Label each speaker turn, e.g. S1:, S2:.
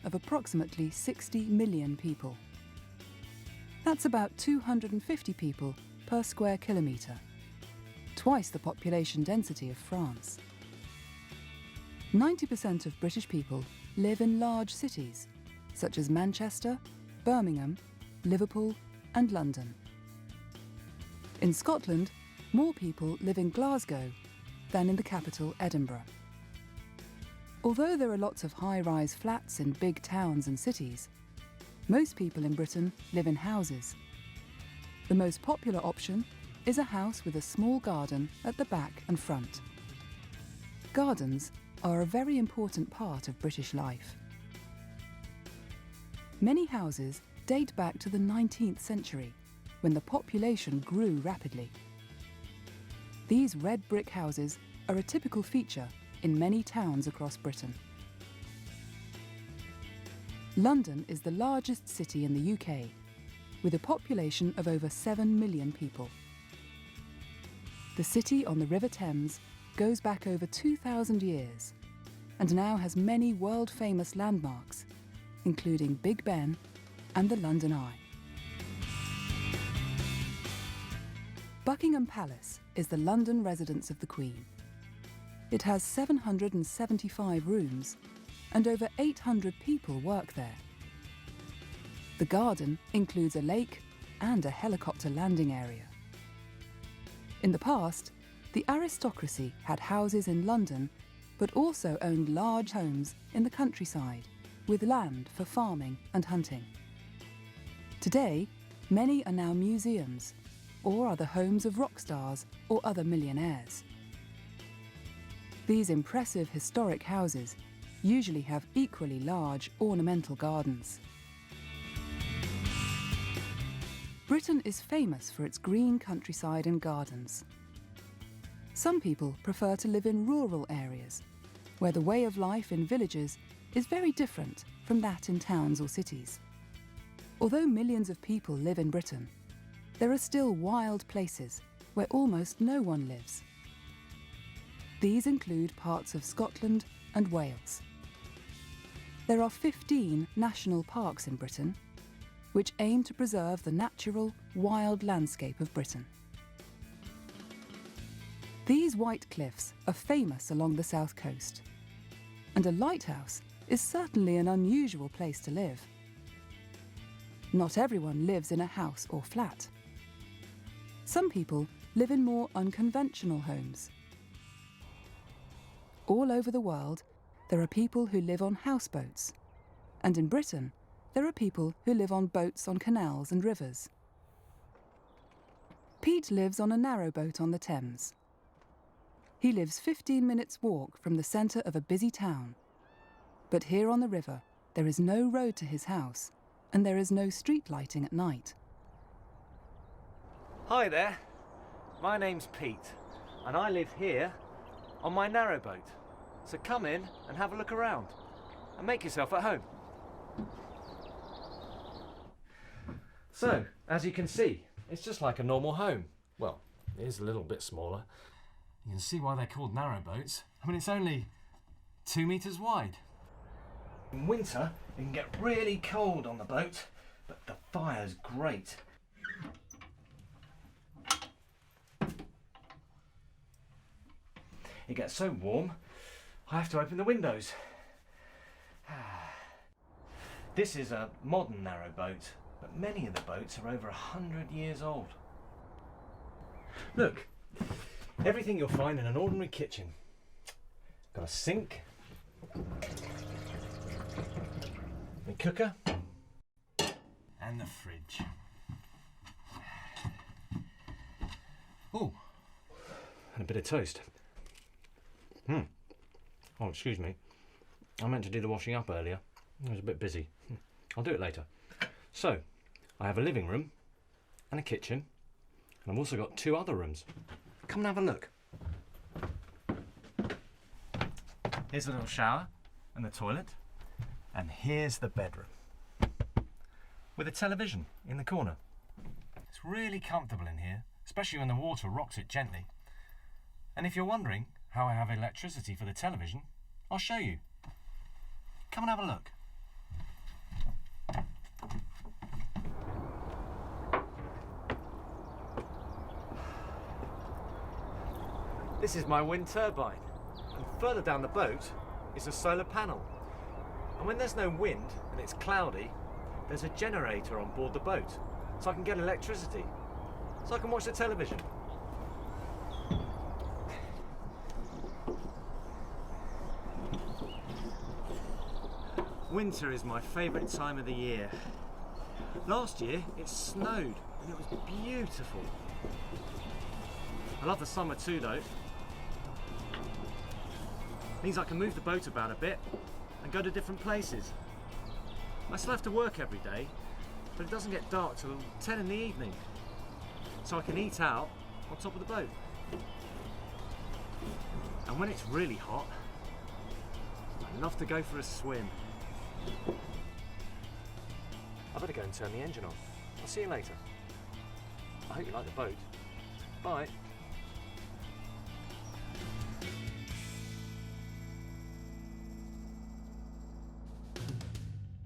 S1: of approximately 60 million people. That's about 250 people per square kilometre, twice the population density of France. 90% of British people live in large cities, such as Manchester, Birmingham, Liverpool and London. In Scotland, more people live in Glasgow than in the capital, Edinburgh. Although there are lots of high-rise flats in big towns and cities, most people in Britain live in houses. The most popular option is a house with a small garden at the back and front. Gardens are a very important part of British life. Many houses date back to the 19th century, when the population grew rapidly. These red brick houses are a typical feature in many towns across Britain. London is the largest city in the UK, with a population of over 7 million people. The city on the River Thames goes back over 2,000 years and now has many world-famous landmarks, including Big Ben and the London Eye. Buckingham Palace is the London residence of the Queen. It has 775 rooms and over 800 people work there. The garden includes a lake and a helicopter landing area. In the past, the aristocracy had houses in London, but also owned large homes in the countryside with land for farming and hunting. Today, many are now museums or are the homes of rock stars or other millionaires. These impressive historic houses usually have equally large ornamental gardens. Britain is famous for its green countryside and gardens. Some people prefer to live in rural areas, where the way of life in villages is very different from that in towns or cities. Although millions of people live in Britain, there are still wild places where almost no one lives. These include parts of Scotland and Wales. There are 15 national parks in Britain, which aim to preserve the natural, wild landscape of Britain. These white cliffs are famous along the south coast, and a lighthouse is certainly an unusual place to live. Not everyone lives in a house or flat. Some people live in more unconventional homes. All over the world, there are people who live on houseboats, and in Britain, there are people who live on boats on canals and rivers. Pete lives on a narrowboat on the Thames. He lives 15 minutes walk from the centre of a busy town. But here on the river, there is no road to his house, and there is no street lighting at night.
S2: Hi there, my name's Pete, and I live here on my narrowboat. So come in and have a look around, and make yourself at home. So, as you can see, it's just like a normal home. Well, it is a little bit smaller. You can see why they're called narrowboats. I mean, it's only 2 metres wide. In winter, it can get really cold on the boat, but the fire's great. It gets so warm, I have to open the windows. This is a modern narrowboat, but many of the boats are over 100 years old. Look, everything you'll find in an ordinary kitchen. Got a sink, a cooker, and the fridge. Oh, and a bit of toast. Oh, excuse me. I meant to do the washing up earlier. I was a bit busy. I'll do it later. So, I have a living room and a kitchen, and I've also got 2 other rooms. Come and have a look. Here's a little shower and the toilet, and here's the bedroom with a television in the corner. It's really comfortable in here, especially when the water rocks it gently. And if you're wondering how I have electricity for the television, I'll show you. Come and have a look. This is my wind turbine, and further down the boat is a solar panel. And when there's no wind and it's cloudy, there's a generator on board the boat, so I can get electricity, so I can watch the television. Winter is my favourite time of the year. Last year it snowed and it was beautiful. I love the summer too though. Means I can move the boat about a bit and go to different places. I still have to work every day, but it doesn't get dark till 10 in the evening, so I can eat out on top of the boat. And when it's really hot, I love to go for a swim. I better go and turn the engine on. I'll see you later. I hope you like the boat. Bye.